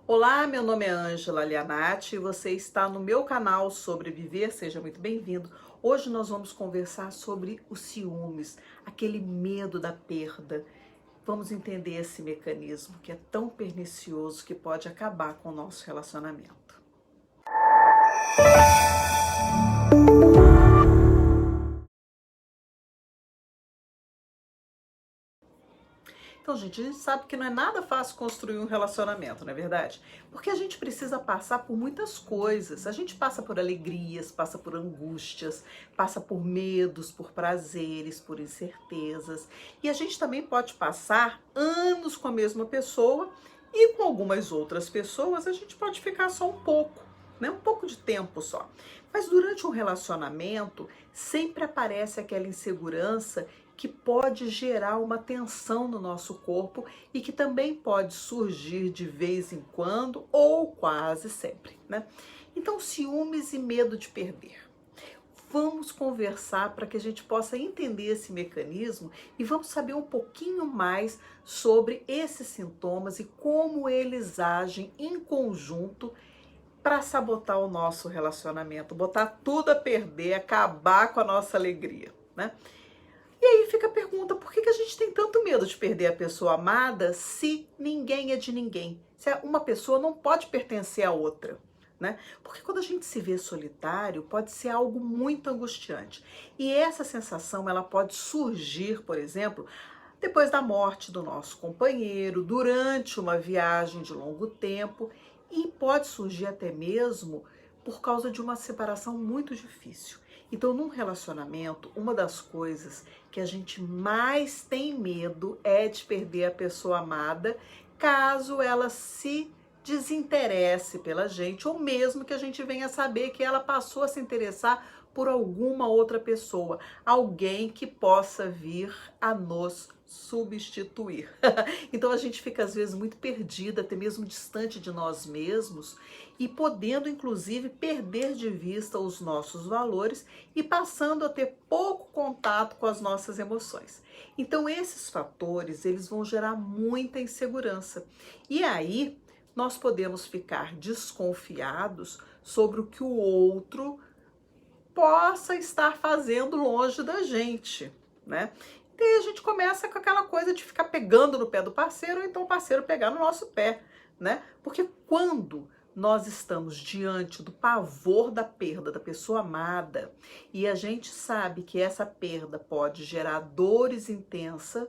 Olá, meu nome é Ângela Lianati e você está no meu canal Sobreviver, seja muito bem-vindo. Hoje nós vamos conversar sobre os ciúmes, aquele medo da perda. Vamos entender esse mecanismo que é tão pernicioso que pode acabar com o nosso relacionamento. Então, gente, a gente sabe que não é nada fácil construir um relacionamento, não é verdade? Porque a gente precisa passar por muitas coisas. A gente passa por alegrias, passa por angústias, passa por medos, por prazeres, por incertezas. E a gente também pode passar anos com a mesma pessoa e com algumas outras pessoas a gente pode ficar só um pouco, né? Um pouco de tempo só. Mas durante um relacionamento sempre aparece aquela insegurança que pode gerar uma tensão no nosso corpo e que também pode surgir de vez em quando ou quase sempre, né? Então, ciúmes e medo de perder. Vamos conversar para que a gente possa entender esse mecanismo e vamos saber um pouquinho mais sobre esses sintomas e como eles agem em conjunto para sabotar o nosso relacionamento, botar tudo a perder, acabar com a nossa alegria, né? E aí fica a pergunta, por que a gente tem tanto medo de perder a pessoa amada se ninguém é de ninguém? Se uma pessoa não pode pertencer a outra, né? Porque quando a gente se vê solitário, pode ser algo muito angustiante. E essa sensação, ela pode surgir, por exemplo, depois da morte do nosso companheiro, durante uma viagem de longo tempo, e pode surgir até mesmo por causa de uma separação muito difícil. Então, num relacionamento, uma das coisas que a gente mais tem medo é de perder a pessoa amada, caso ela se desinteresse pela gente, ou mesmo que a gente venha saber que ela passou a se interessar por alguma outra pessoa, alguém que possa vir a nos substituir. Então a gente fica às vezes muito perdida, até mesmo distante de nós mesmos e podendo inclusive perder de vista os nossos valores e passando a ter pouco contato com as nossas emoções. Então esses fatores, eles vão gerar muita insegurança. E aí nós podemos ficar desconfiados sobre o que o outro possa estar fazendo longe da gente, né? E aí a gente começa com aquela coisa de ficar pegando no pé do parceiro, ou então o parceiro pegar no nosso pé, né? Porque quando nós estamos diante do pavor da perda da pessoa amada e a gente sabe que essa perda pode gerar dores intensas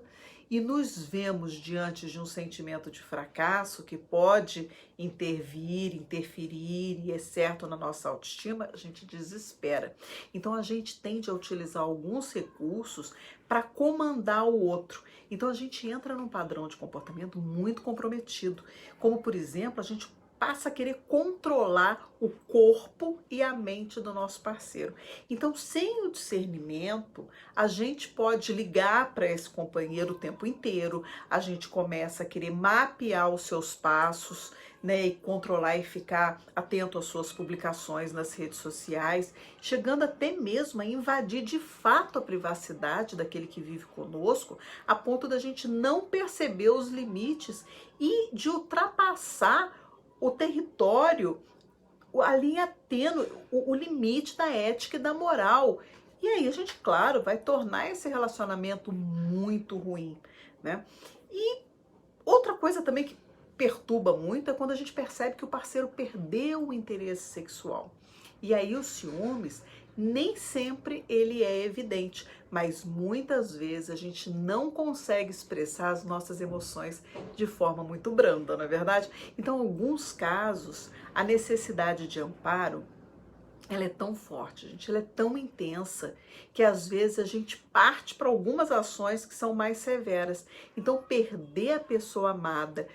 e nos vemos diante de um sentimento de fracasso que pode interferir e é certo na nossa autoestima, a gente desespera. Então a gente tende a utilizar alguns recursos para comandar o outro. Então a gente entra num padrão de comportamento muito comprometido, como por exemplo, a gente passa a querer controlar o corpo e a mente do nosso parceiro. Então, sem o discernimento, a gente pode ligar para esse companheiro o tempo inteiro, a gente começa a querer mapear os seus passos, né, e controlar e ficar atento às suas publicações nas redes sociais, chegando até mesmo a invadir de fato a privacidade daquele que vive conosco, a ponto da gente não perceber os limites e de ultrapassar o território, a linha tênue, o limite da ética e da moral. E aí a gente, claro, vai tornar esse relacionamento muito ruim, né? E outra coisa também que perturba muito é quando a gente percebe que o parceiro perdeu o interesse sexual. E aí os ciúmes, nem sempre ele é evidente, mas muitas vezes a gente não consegue expressar as nossas emoções de forma muito branda, não é verdade? Então, em alguns casos, a necessidade de amparo ela é tão forte, gente, ela é tão intensa que às vezes a gente parte para algumas ações que são mais severas. Então, perder a pessoa amada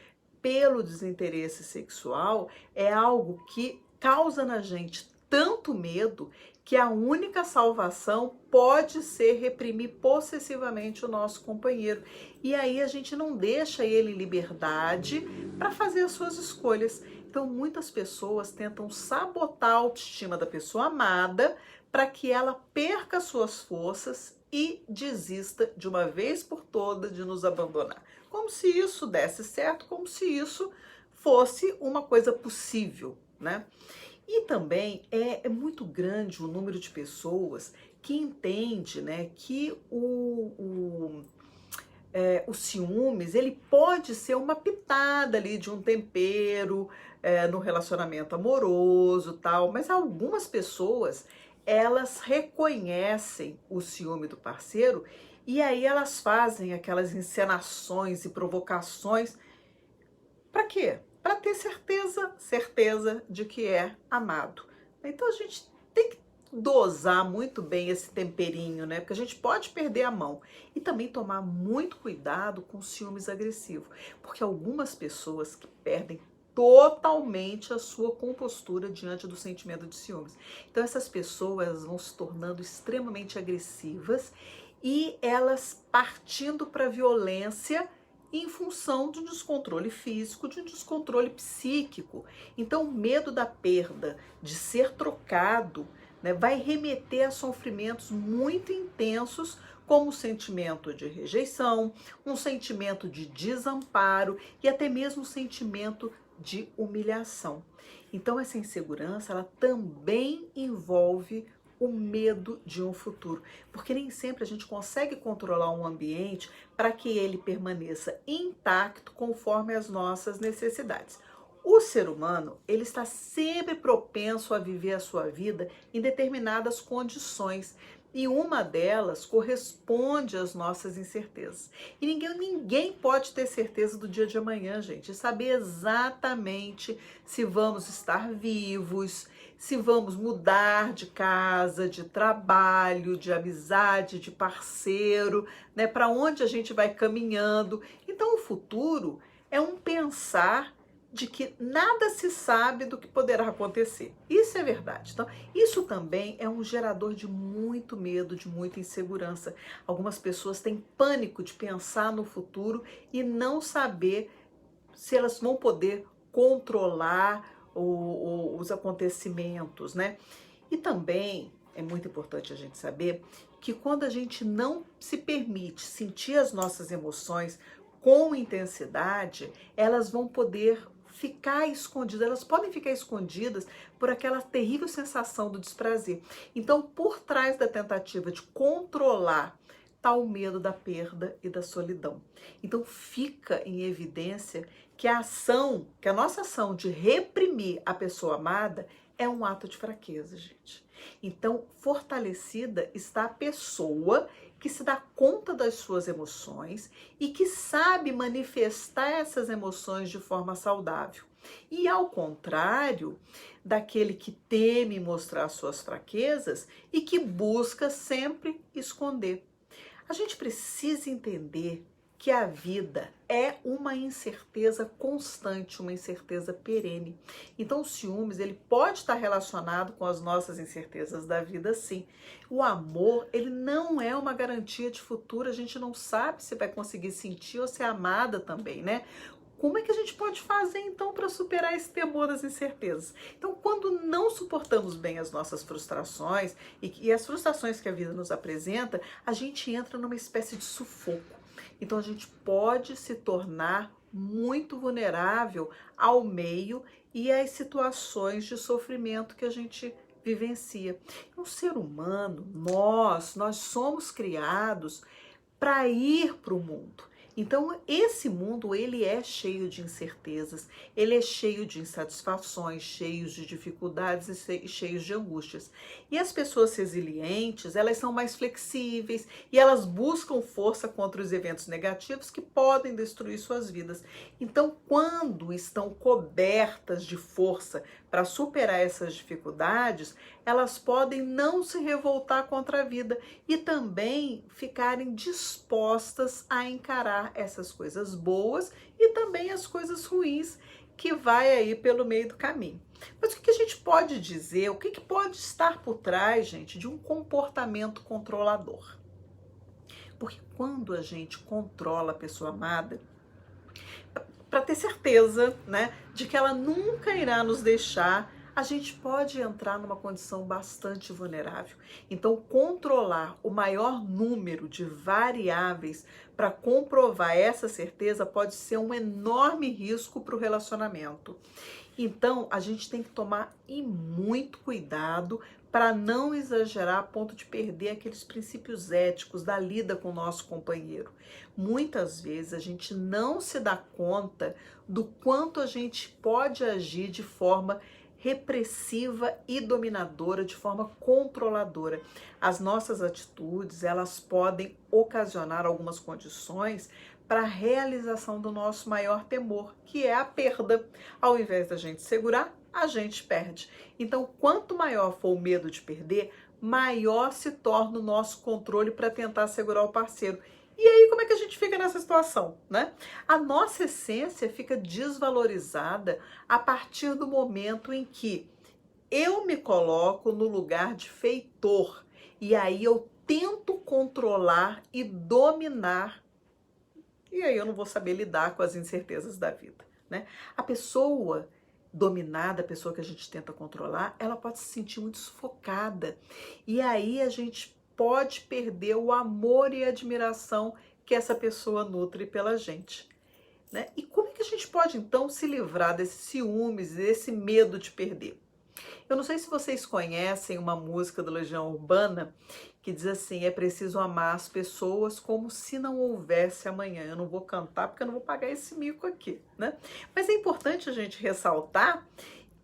pelo desinteresse sexual é algo que causa na gente tanto medo que a única salvação pode ser reprimir possessivamente o nosso companheiro. E aí a gente não deixa ele em liberdade para fazer as suas escolhas. Então, muitas pessoas tentam sabotar a autoestima da pessoa amada para que ela perca suas forças e desista de uma vez por todas de nos abandonar. Como se isso desse certo, como se isso fosse uma coisa possível, né? E também é muito grande o número de pessoas que entende, né, que o ciúmes, ele pode ser uma pitada ali de um tempero no relacionamento amoroso, tal, mas algumas pessoas, elas reconhecem o ciúme do parceiro e aí elas fazem aquelas encenações e provocações. Para quê? Para ter certeza de que é amado. Então a gente tem que dosar muito bem esse temperinho, né? Porque a gente pode perder a mão. E também tomar muito cuidado com ciúmes agressivo, porque algumas pessoas que perdem totalmente a sua compostura diante do sentimento de ciúmes. Então essas pessoas vão se tornando extremamente agressivas e elas partindo para a violência em função de um descontrole físico, de um descontrole psíquico. Então, o medo da perda, de ser trocado, né, vai remeter a sofrimentos muito intensos, como o sentimento de rejeição, um sentimento de desamparo e até mesmo um sentimento de humilhação. Então, essa insegurança, ela também envolve o medo de um futuro, porque nem sempre a gente consegue controlar um ambiente para que ele permaneça intacto conforme as nossas necessidades. O ser humano, ele está sempre propenso a viver a sua vida em determinadas condições, e uma delas corresponde às nossas incertezas. E ninguém pode ter certeza do dia de amanhã, gente, e saber exatamente se vamos estar vivos, se vamos mudar de casa, de trabalho, de amizade, de parceiro, né? Para onde a gente vai caminhando. Então, o futuro é um pensar de que nada se sabe do que poderá acontecer. Isso é verdade. Então, isso também é um gerador de muito medo, de muita insegurança. Algumas pessoas têm pânico de pensar no futuro e não saber se elas vão poder controlar os acontecimentos, né? E também é muito importante a gente saber que quando a gente não se permite sentir as nossas emoções com intensidade, elas vão poder ficar escondidas, elas podem ficar escondidas por aquela terrível sensação do desprazer. Então, por trás da tentativa de controlar, está o medo da perda e da solidão. Então, fica em evidência que a nossa ação de reprimir a pessoa amada é um ato de fraqueza, gente. Então, fortalecida está a pessoa que se dá conta das suas emoções e que sabe manifestar essas emoções de forma saudável. E ao contrário daquele que teme mostrar suas fraquezas e que busca sempre esconder. A gente precisa entender que a vida é uma incerteza constante, uma incerteza perene. Então, o ciúmes, ele pode estar relacionado com as nossas incertezas da vida, sim. O amor, ele não é uma garantia de futuro, a gente não sabe se vai conseguir sentir ou ser amada também, né? Como é que a gente pode fazer, então, para superar esse temor das incertezas? Então, quando não suportamos bem as nossas frustrações e as frustrações que a vida nos apresenta, a gente entra numa espécie de sufoco. Então, a gente pode se tornar muito vulnerável ao meio e às situações de sofrimento que a gente vivencia. Um ser humano, nós somos criados para ir para o mundo. Então, esse mundo, ele é cheio de incertezas, ele é cheio de insatisfações, cheio de dificuldades e cheio de angústias. E as pessoas resilientes, elas são mais flexíveis e elas buscam força contra os eventos negativos que podem destruir suas vidas. Então, quando estão cobertas de força para superar essas dificuldades, elas podem não se revoltar contra a vida e também ficarem dispostas a encarar essas coisas boas e também as coisas ruins que vai aí pelo meio do caminho. Mas o que a gente pode dizer, o que pode estar por trás, gente, de um comportamento controlador? Porque quando a gente controla a pessoa amada, para ter certeza, né, de que ela nunca irá nos deixar, a gente pode entrar numa condição bastante vulnerável. Então, controlar o maior número de variáveis para comprovar essa certeza pode ser um enorme risco para o relacionamento. Então, a gente tem que tomar muito cuidado para não exagerar a ponto de perder aqueles princípios éticos da lida com o nosso companheiro. Muitas vezes a gente não se dá conta do quanto a gente pode agir de forma repressiva e dominadora, de forma controladora. As nossas atitudes, elas podem ocasionar algumas condições para a realização do nosso maior temor, que é a perda. Ao invés da gente segurar, a gente perde. Então, quanto maior for o medo de perder, maior se torna o nosso controle para tentar segurar o parceiro. E aí, como é que a gente fica nessa situação, né? A nossa essência fica desvalorizada a partir do momento em que eu me coloco no lugar de feitor. E aí eu tento controlar e dominar. E aí eu não vou saber lidar com as incertezas da vida, né? A pessoa dominada, a pessoa que a gente tenta controlar, ela pode se sentir muito sufocada. E aí a gente pode perder o amor e a admiração que essa pessoa nutre pela gente, né? E como é que a gente pode então se livrar desses ciúmes, desse medo de perder? Eu não sei se vocês conhecem uma música do Legião Urbana que diz assim: é preciso amar as pessoas como se não houvesse amanhã. Eu não vou cantar porque eu não vou pagar esse mico aqui, né? Mas é importante a gente ressaltar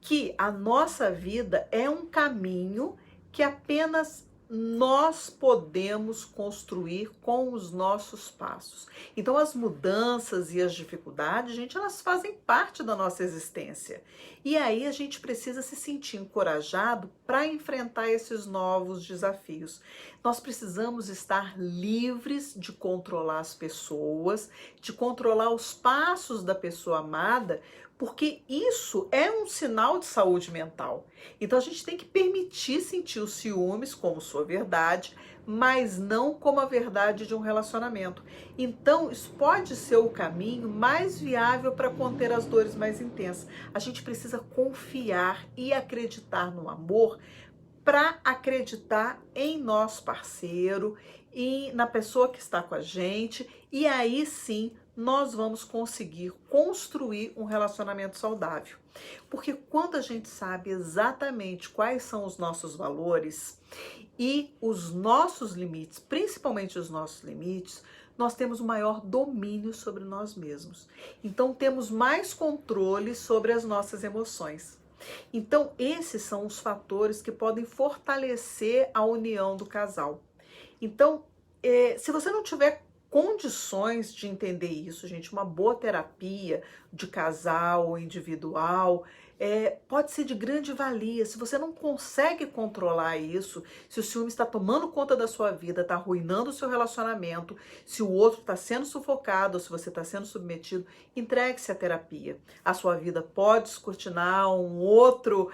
que a nossa vida é um caminho que apenas nós podemos construir com os nossos passos. Então, as mudanças e as dificuldades, gente, elas fazem parte da nossa existência. E aí a gente precisa se sentir encorajado para enfrentar esses novos desafios. Nós precisamos estar livres de controlar as pessoas, de controlar os passos da pessoa amada, porque isso é um sinal de saúde mental. Então a gente tem que permitir sentir os ciúmes como sua verdade, mas não como a verdade de um relacionamento. Então isso pode ser o caminho mais viável para conter as dores mais intensas. A gente precisa confiar e acreditar no amor para acreditar em nosso parceiro e na pessoa que está com a gente, e aí sim nós vamos conseguir construir um relacionamento saudável. Porque quando a gente sabe exatamente quais são os nossos valores e os nossos limites, principalmente os nossos limites, nós temos o maior domínio sobre nós mesmos. Então temos mais controle sobre as nossas emoções. Então, esses são os fatores que podem fortalecer a união do casal. Então, se você não tiver condições de entender isso, gente, uma boa terapia de casal ou individual pode ser de grande valia. Se você não consegue controlar isso, se o ciúme está tomando conta da sua vida, está arruinando o seu relacionamento, se o outro está sendo sufocado, ou se você está sendo submetido, entregue-se à terapia. A sua vida pode descortinar um outro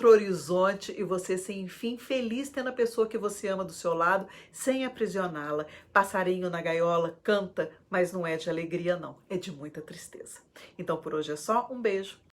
horizonte e você ser, enfim, feliz tendo a pessoa que você ama do seu lado, sem aprisioná-la. Passarinho na gaiola canta, mas não é de alegria, não. É de muita tristeza. Então, por hoje é só. Um beijo.